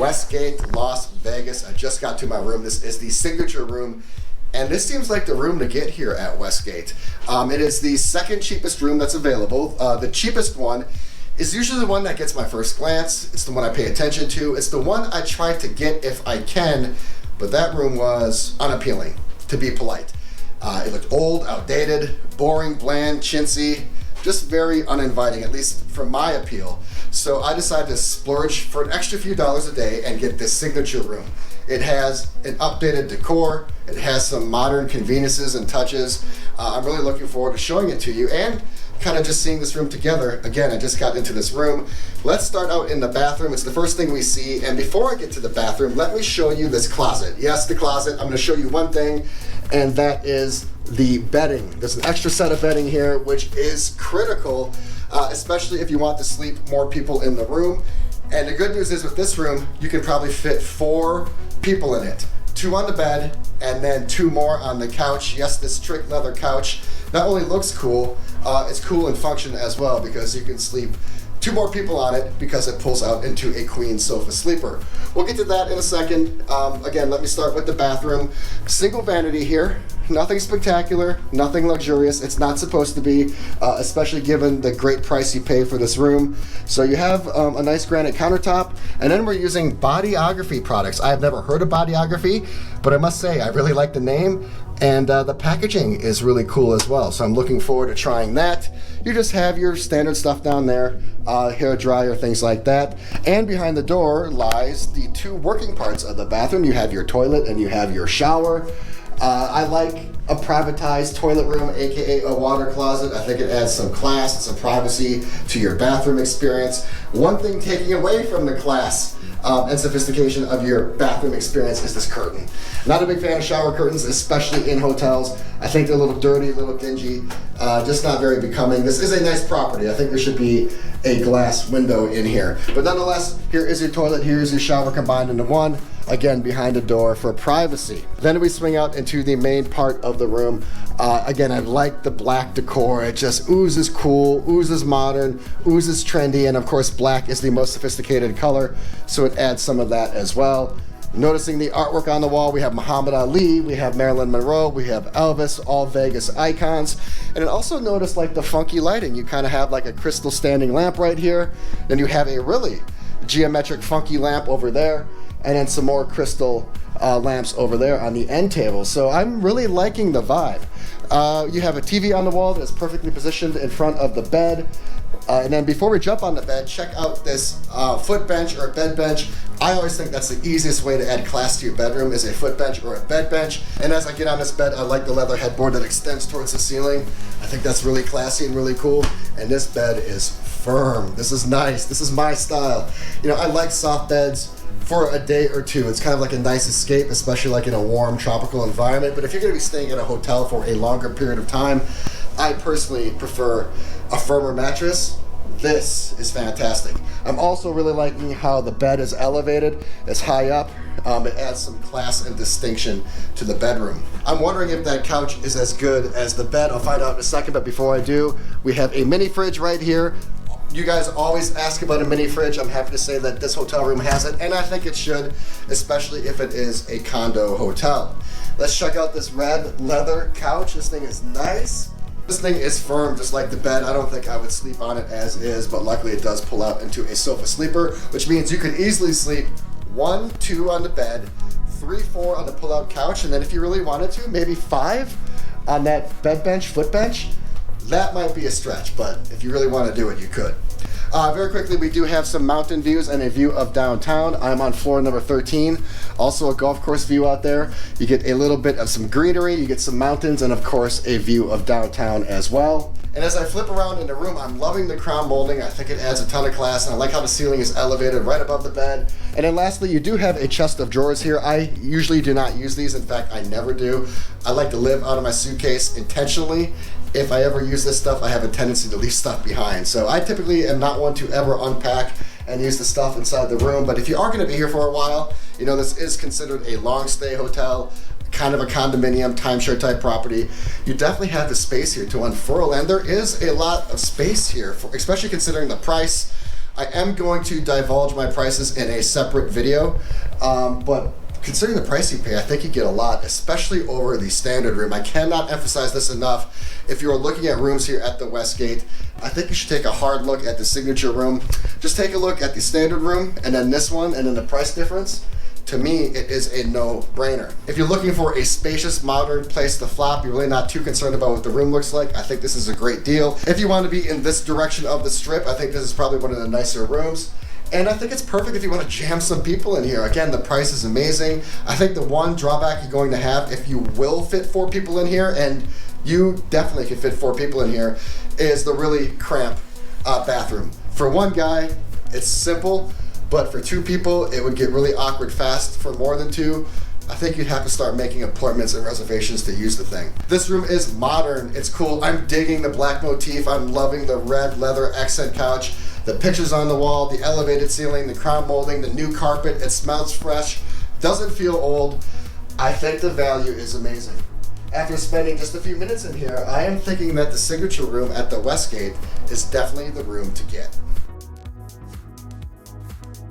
Westgate Las Vegas. I just got to my room. This is the signature room, and this seems like the room to get here at Westgate. It is the second cheapest room that's available. The cheapest one is usually the one that gets my first glance. It's the one I pay attention to. It's the one I try to get if I can, but that room was unappealing, to be polite. It looked old, outdated, boring, bland, chintzy, just very uninviting, at least for my appeal. So I decided to splurge for an extra few dollars a day and get this signature room. It has an updated decor. It has some modern conveniences and touches. I'm really looking forward to showing it to you and kind of just seeing this room together. Again, I just got into this room. Let's start out in the bathroom. It's the first thing we see. And before I get to the bathroom, let me show you this closet. Yes, the closet. I'm going to show you one thing, and that is the bedding. There's an extra set of bedding here, which is critical, especially if you want to sleep more people in the room. And the good news is with this room, you can probably fit 4 people in it. 2 on the bed, and then 2 more on the couch. Yes, this trick leather couch not only looks cool, it's cool in function as well, because you can sleep 2 more people on it because it pulls out into a queen sofa sleeper. We'll get to that in a second. Again, let me start with the bathroom. Single vanity here. Nothing spectacular, nothing luxurious. It's not supposed to be, especially given the great price you pay for this room. So you have a nice granite countertop, and then we're using Bodyography products. I have never heard of Bodyography, but I must say I really like the name, and the packaging is really cool as well. So I'm looking forward to trying that. You just have your standard stuff down there, hair dryer, things like that. And behind the door lies the 2 working parts of the bathroom. You have your toilet and you have your shower. I like a privatized toilet room, aka a water closet. I think it adds some class and some privacy to your bathroom experience. One thing taking away from the class and sophistication of your bathroom experience is this curtain. Not a big fan of shower curtains, especially in hotels. I think they're a little dirty, a little dingy, just not very becoming. This is a nice property. I think there should be a glass window in here. But nonetheless, here is your toilet, here is your shower combined into one. Again, behind a door for privacy. Then we swing out into the main part of the room. Again, I like the black decor. It just oozes cool, oozes modern, oozes trendy, and of course black is the most sophisticated color, so it adds some of that as well. Noticing the artwork on the wall, we have Muhammad Ali, we have Marilyn Monroe, we have Elvis, all Vegas icons. And also notice like the funky lighting. You kind of have like a crystal standing lamp right here. Then you have a really geometric funky lamp over there, and then some more crystal lamps over there on the end table. So I'm really liking the vibe. You have a TV on the wall that is perfectly positioned in front of the bed. And then before we jump on the bed, check out this foot bench or bed bench. I always think that's the easiest way to add class to your bedroom, is a foot bench or a bed bench. And as I get on this bed, I like the leather headboard that extends towards the ceiling. I think that's really classy and really cool. And this bed is firm. This is nice. This is my style. You know, I like soft beds for a day or two. It's kind of like a nice escape, especially like in a warm tropical environment. But if you're going to be staying at a hotel for a longer period of time, I personally prefer a firmer mattress. This is fantastic. I'm also really liking how the bed is elevated. It's high up. It adds some class and distinction to the bedroom. I'm wondering if that couch is as good as the bed. I'll find out in a second, but before I do, we have a mini fridge right here. You guys always ask about a mini fridge. I'm happy to say that this hotel room has it, and I think it should, especially if it is a condo hotel. Let's check out this red leather couch. This thing is nice. This thing is firm, just like the bed. I don't think I would sleep on it as is, but luckily it does pull out into a sofa sleeper, which means you can easily sleep 1, 2 on the bed, 3, 4 on the pull-out couch, and then if you really wanted to, maybe 5 on that bed bench, foot bench. That might be a stretch, but if you really want to do it, you could. Very quickly, we do have some mountain views and a view of downtown. I'm on floor number 13. Also a golf course view out there. You get a little bit of some greenery, you get some mountains, and of course a view of downtown as well. And as I flip around in the room, I'm loving the crown molding. I think it adds a ton of class, and I like how the ceiling is elevated right above the bed. And then lastly, you do have a chest of drawers here. I usually do not use these. In fact, I never do. I like to live out of my suitcase intentionally. If I ever use this stuff, I have a tendency to leave stuff behind. So I typically am not one to ever unpack and use the stuff inside the room. But if you are going to be here for a while, you know, this is considered a long stay hotel, kind of a condominium, timeshare type property. You definitely have the space here to unfurl, and there is a lot of space here, especially considering the price. I am going to divulge my prices in a separate video, but considering the price you pay, I think you get a lot, especially over the standard room. I cannot emphasize this enough. If you're looking at rooms here at the Westgate, I think you should take a hard look at the signature room. Just take a look at the standard room and then this one and then the price difference. To me, it is a no-brainer. If you're looking for a spacious, modern place to flop, you're really not too concerned about what the room looks like, I think this is a great deal. If you want to be in this direction of the strip, I think this is probably one of the nicer rooms. And I think it's perfect if you want to jam some people in here. Again, the price is amazing. I think the one drawback you're going to have, if you will fit 4 people in here, and you definitely can fit 4 people in here, is the really cramped bathroom. For one guy, it's simple. But for 2 people, it would get really awkward fast. For more than 2, I think you'd have to start making appointments and reservations to use the thing. This room is modern, it's cool. I'm digging the black motif. I'm loving the red leather accent couch, the pictures on the wall, the elevated ceiling, the crown molding, the new carpet. It smells fresh, doesn't feel old. I think the value is amazing. After spending just a few minutes in here, I am thinking that the signature room at the Westgate is definitely the room to get.